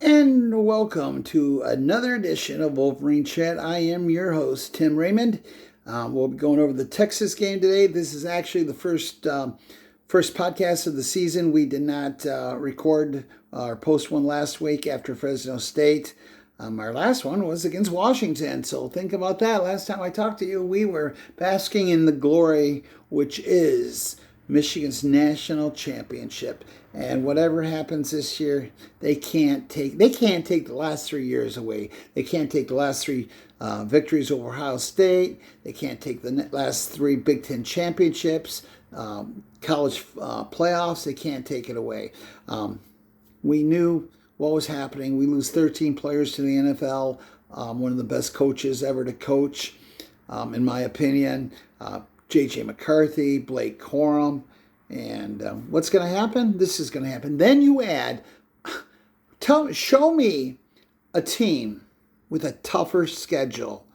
And welcome to another edition of Wolverine Chat. I am your host, Tim Raymond. We'll be going over the Texas game today. This is actually the first podcast of the season. We did not record or post one last week after Fresno State. Our last one was against Washington, so think about that. Last time I talked to you, we were basking in the glory, which is Michigan's national championship. And whatever happens this year, they can't take the last 3 years away. They can't take the last three victories over Ohio State. They can't take the last three Big Ten championships, college playoffs. They can't take it away. We knew what was happening. We lose 13 players to the NFL. One of the best coaches ever to coach, in my opinion. J.J. McCarthy, Blake Corum. And what's going to happen? This is going to happen. Then you add, show me a team with a tougher schedule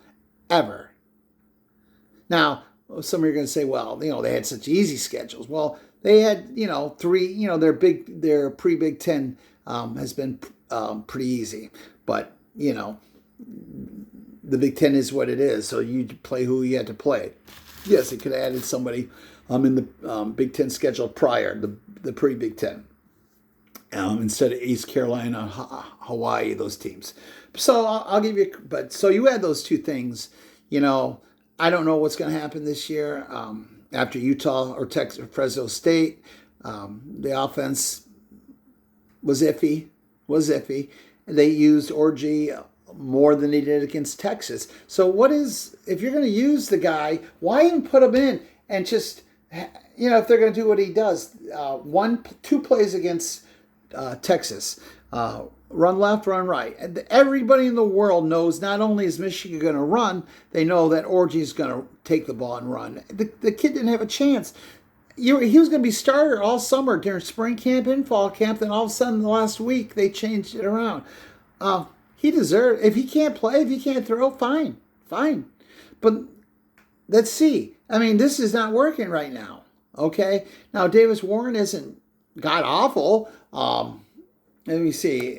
ever. Now, some are going to say, well, they had such easy schedules. Well, they had, three, their pre-Big Ten has been pretty easy. But, the Big Ten is what it is. So you play who you had to play. Yes, it could have added somebody in the Big Ten schedule prior, the pre-Big Ten, instead of East Carolina, Hawaii, those teams. So I'll give you, so you add those two things, I don't know what's going to happen this year after Utah or Texas, or Fresno State. The offense was iffy. They used Orji more than they did against Texas. So if you're going to use the guy, why even put him in and just, if they're going to do what he does, 2 plays against Texas, run left, run right. And everybody in the world knows not only is Michigan going to run, they know that Orji is going to take the ball and run. The kid didn't have a chance. He was going to be starter all summer during spring camp and fall camp. Then all of a sudden, the last week, they changed it around. He deserved. If he can't play, if he can't throw, fine. But let's see. I mean, this is not working right now. Okay. Now Davis Warren isn't god awful. Let me see.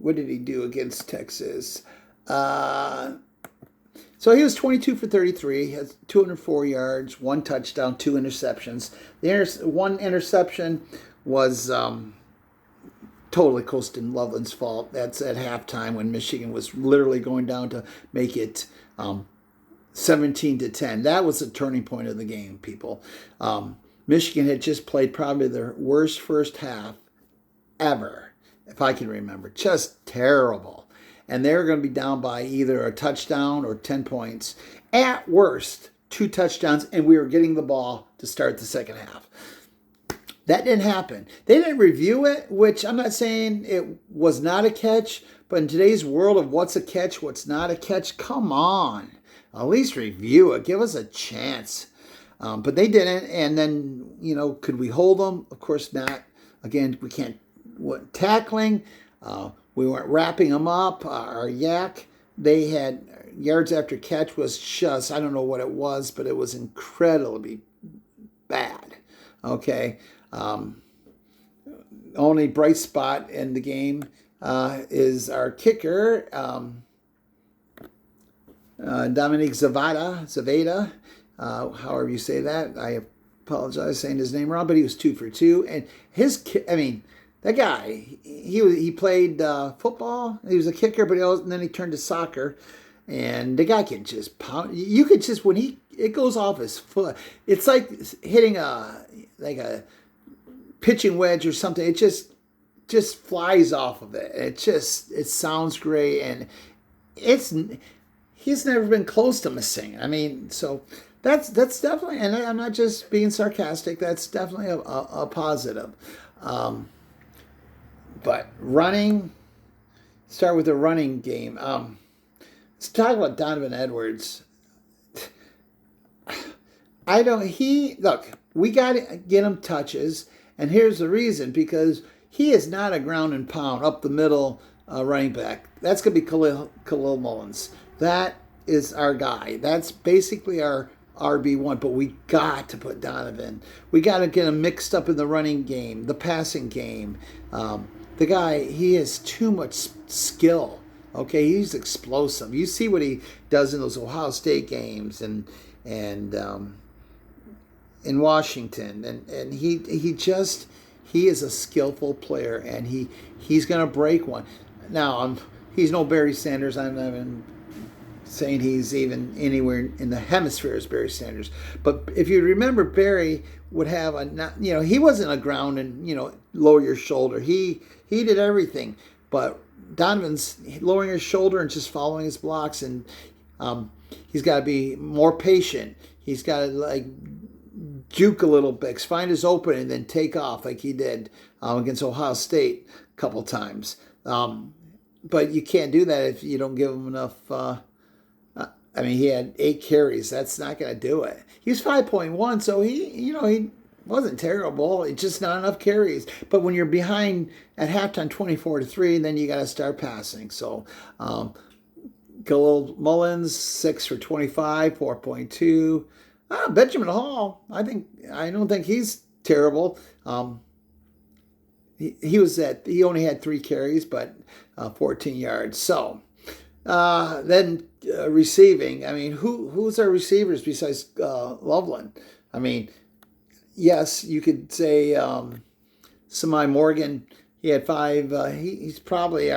What did he do against Texas? So he was 22 for 33, has 204 yards, 1 touchdown, 2 interceptions. The one interception was totally Colston Loveland's fault. That's at halftime when Michigan was literally going down to make it 17-10. That was the turning point of the game, people. Michigan had just played probably their worst first half ever, if I can remember. Just terrible. And they were going to be down by either a touchdown or 10 points. At worst, 2 touchdowns, and we were getting the ball to start the second half. That didn't happen. They didn't review it, which I'm not saying it was not a catch, but in today's world of what's a catch, what's not a catch, come on. At least review it. Give us a chance. But they didn't. And then, could we hold them? Of course not. Again, we can't. Tackling, we weren't wrapping them up. Our yak, they had yards after catch was just, I don't know what it was, but it was incredibly bad. Okay. Only bright spot in the game is our kicker, Dominique Zavada, however you say that. I apologize saying his name wrong, but he was 2 for 2. And that guy, he played football. He was a kicker, and then he turned to soccer. And the guy can just pound. You could just, when it goes off his foot, it's like hitting a pitching wedge or something. It just flies off of it. It sounds great, and he's never been close to missing. I mean, so that's definitely, and I'm not just being sarcastic. That's definitely a positive. But running, start with the running game. Let's talk about Donovan Edwards. We got to get him touches, and here's the reason, because he is not a ground and pound up the middle running back. That's going to be Khalil Mullins. That is our guy. That's basically our RB1, but we got to put Donovan. We got to get him mixed up in the running game, the passing game. the guy, he has too much skill. Okay, he's explosive. You see what he does in those Ohio State games and in Washington, and he is a skillful player, and he's going to break one. Now, he's no Barry Sanders. I'm not even saying he's even anywhere in the hemisphere as Barry Sanders. But if you remember, Barry would have he wasn't a ground and lower your shoulder. He did everything, but Donovan's lowering his shoulder and just following his blocks, and he's got to be more patient. He's got to juke a little bit, find his open, and then take off like he did against Ohio State a couple times. But you can't do that if you don't give him enough. He had 8 carries. That's not going to do it. He was 5.1, so he wasn't terrible. It's just not enough carries. But when you're behind at halftime 24-3, then you got to start passing. So Khalil Mullins, 6 for 25, 4.2. Benjamin Hall, I don't think he's terrible. He only had 3 carries, but 14 yards. So then receiving. Who's our receivers besides Loveland? Yes, you could say Samai Morgan. He had 5. He's probably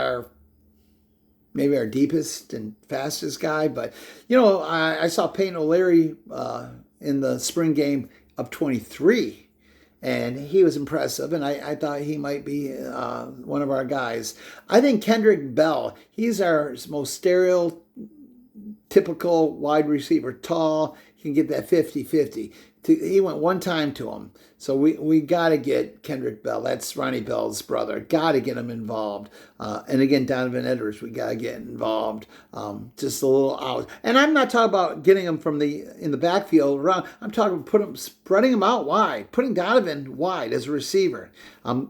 maybe our deepest and fastest guy. But I saw Peyton O'Leary in the spring game of 23. And he was impressive, and I thought he might be one of our guys. I think Kendrick Bell, he's our most stereotypical wide receiver, tall. He can get that 50-50. He went one time to him. So we got to get Kendrick Bell. That's Ronnie Bell's brother. Got to get him involved. And again, Donovan Edwards, we got to get involved. Just a little out. And I'm not talking about getting him in the backfield around. I'm talking spreading him out wide, putting Donovan wide as a receiver,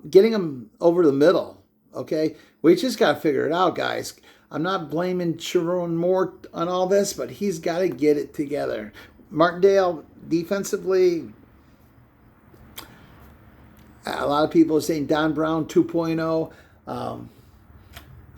getting him over the middle. Okay, we just got to figure it out, guys. I'm not blaming Sherrone Moore on all this, but he's got to get it together. Martindale, defensively, a lot of people are saying Don Brown 2.0. I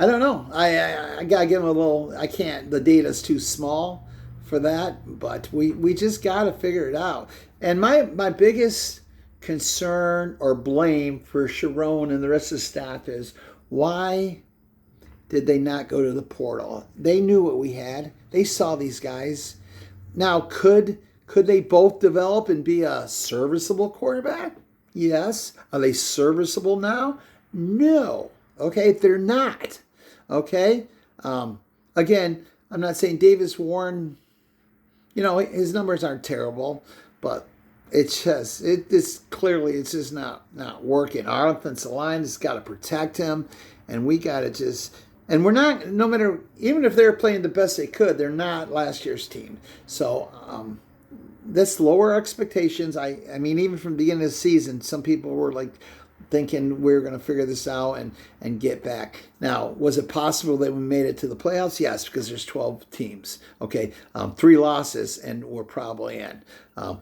don't know. I got to give him a little. I can't. The data's too small for that, but we just got to figure it out. And my biggest concern or blame for Sherrone and the rest of the staff is, why did they not go to the portal? They knew what we had. They saw these guys. Now, could they both develop and be a serviceable quarterback? Yes. Are they serviceable now? No. Okay, they're not. Okay. Again, I'm not saying Davis Warren, his numbers aren't terrible, but it's just it's just not working. Our offensive line has got to protect him, and we got to just. And we're not, no matter, even if they're playing the best they could, they're not last year's team. So let's lower our expectations. I mean, even from the beginning of the season, some people were thinking we were going to figure this out and get back. Now, was it possible that we made it to the playoffs? Yes, because there's 12 teams. Okay, 3 losses, and we're probably in.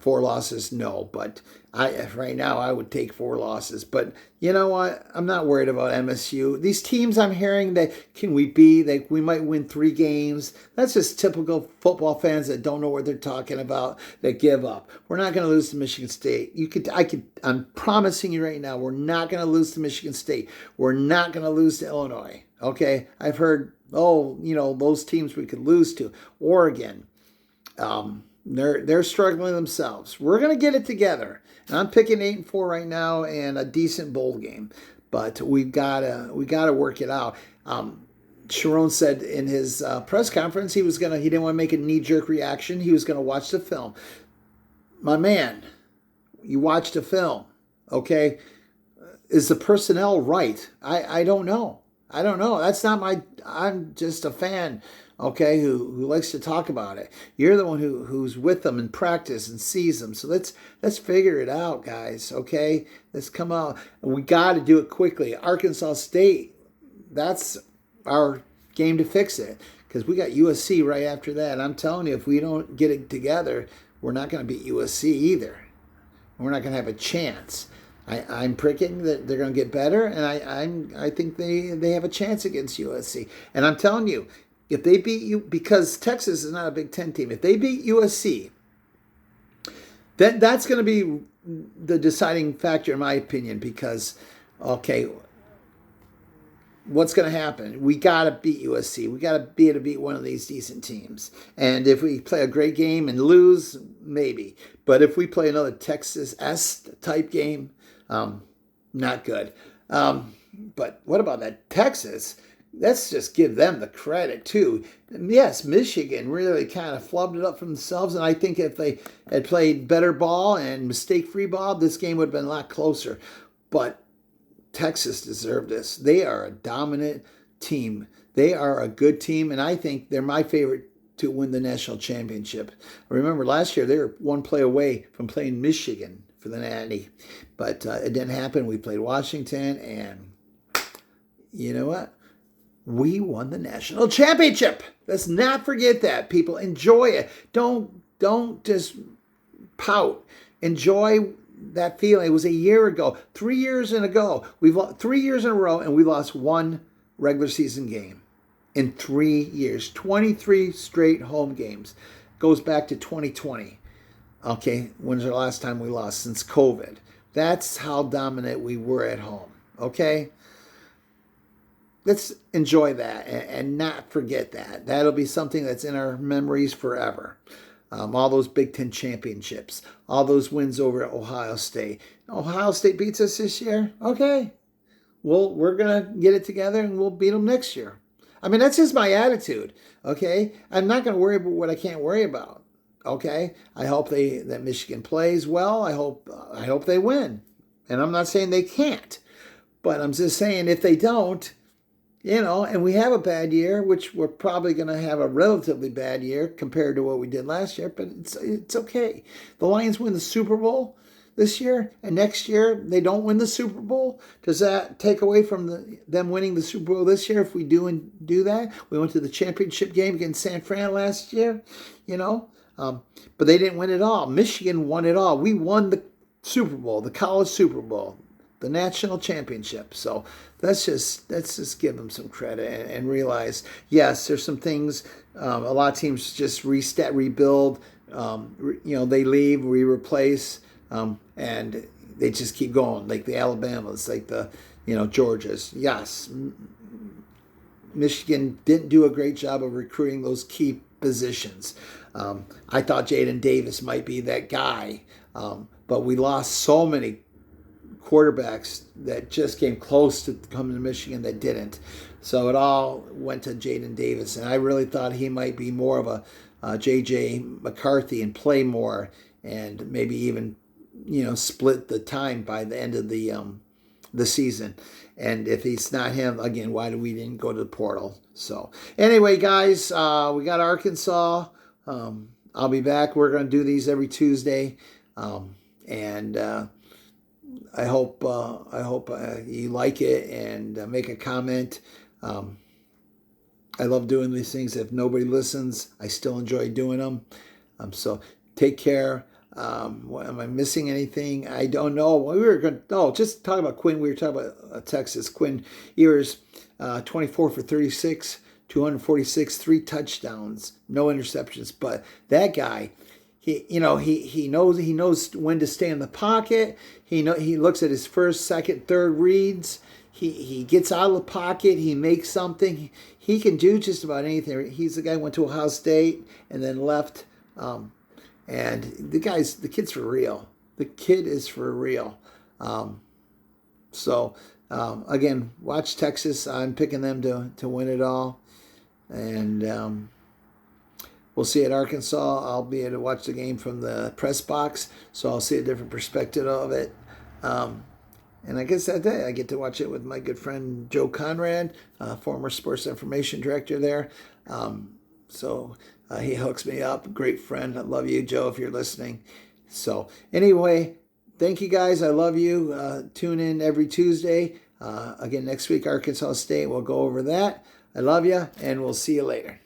4 losses, no. But right now, I would take 4 losses. But you know what? I'm not worried about MSU. These teams I'm hearing that we might win 3 games. That's just typical football fans that don't know what they're talking about, that give up. We're not going to lose to Michigan State. I'm promising you right now, we're not going to lose to Michigan State. We're not going to lose to Illinois. Okay? I've heard, those teams we could lose to. Oregon. They're struggling themselves. We're going to get it together. And I'm picking 8-4 right now and a decent bowl game. But we gotta work it out. Sherrone said in his press conference he didn't want to make a knee-jerk reaction. He was going to watch the film. My man, you watched a film, okay? Is the personnel right? I don't know. That's not I'm just a fan, okay, who likes to talk about it. You're the one who's with them in practice and sees them. So let's figure it out, guys, okay? Let's come out. We got to do it quickly. Arkansas State, that's our game to fix it, because we got USC right after that. I'm telling you, if we don't get it together, we're not going to beat USC either. We're not going to have a chance. I'm pricking that they're going to get better, and I think they have a chance against USC. And I'm telling you, if they beat you, because Texas is not a Big Ten team, if they beat USC, then that's going to be the deciding factor, in my opinion. Because, okay, what's going to happen? We got to beat USC. We got to be able to beat one of these decent teams. And if we play a great game and lose, maybe. But if we play another Texas S type game, not good. But what about that Texas? Let's just give them the credit too. Yes, Michigan really kind of flubbed it up for themselves, and I think if they had played better ball and mistake-free ball, this game would have been a lot closer. But Texas deserved this. They are a dominant team. They are a good team, and I think they're my favorite to win the national championship. Remember, last year they were one play away from playing Michigan for the Natty, but it didn't happen. We played Washington, and you know what? We won the national championship. Let's not forget that. People, enjoy it. Don't just pout. Enjoy that feeling. It was a year ago, 3 years in ago. We've lost 3 years in a row, and we lost one regular season game in 3 years. 23 straight home games. Goes back to 2020. Okay, when's the last time we lost? Since COVID. That's how dominant we were at home. Okay? Let's enjoy that and not forget that. That'll be something that's in our memories forever. All those Big Ten championships, all those wins over at Ohio State. Ohio State beats us this year. Okay, well, we're going to get it together and we'll beat them next year. I mean, that's just my attitude. Okay, I'm not going to worry about what I can't worry about. Okay, I hope that Michigan plays well. I hope they win, and I'm not saying they can't, but I'm just saying if they don't. And we have a bad year, which we're probably going to have a relatively bad year compared to what we did last year, but it's okay. The Lions win the Super Bowl this year, and next year they don't win the Super Bowl. Does that take away from them winning the Super Bowl this year if we do that? We went to the championship game against San Fran last year, but they didn't win it all. Michigan won it all. We won the Super Bowl, the college Super Bowl, the national championship. So let's just give them some credit and realize, yes, there's some things. A lot of teams just rebuild. They leave, we replace, and they just keep going. Like the Alabamas, like the Georgias. Yes, Michigan didn't do a great job of recruiting those key positions. I thought Jaden Davis might be that guy, but we lost so many quarterbacks that just came close to coming to Michigan that didn't. So it all went to Jaden Davis, and I really thought he might be more of a J.J. McCarthy and play more, and maybe even split the time by the end of the season. And if he's not him, again, why we didn't go to the portal? So anyway, guys, we got Arkansas. I'll be back. We're going to do these every Tuesday, and I hope you like it and make a comment. I love doing these things. If nobody listens, I still enjoy doing them. So take care. Am I missing anything? I don't know. We were going to just talk about Quinn. We were talking about Texas. Quinn Ewers, 24 for 36, 246, 3 touchdowns, no interceptions. But that guy, he knows when to stay in the pocket. He looks at his first, second, third reads. He gets out of the pocket. He makes something. He can do just about anything. He's the guy who went to Ohio State and then left. And the kid's for real. The kid is for real. Again, watch Texas. I'm picking them to win it all. And we'll see at Arkansas. I'll be able to watch the game from the press box, so I'll see a different perspective of it. And I guess that day I get to watch it with my good friend Joe Conrad, former sports information director there. He hooks me up. Great friend. I love you, Joe, if you're listening. So anyway, thank you guys. I love you. Tune in every Tuesday. Again, next week, Arkansas State. We'll go over that. I love you, and we'll see you later.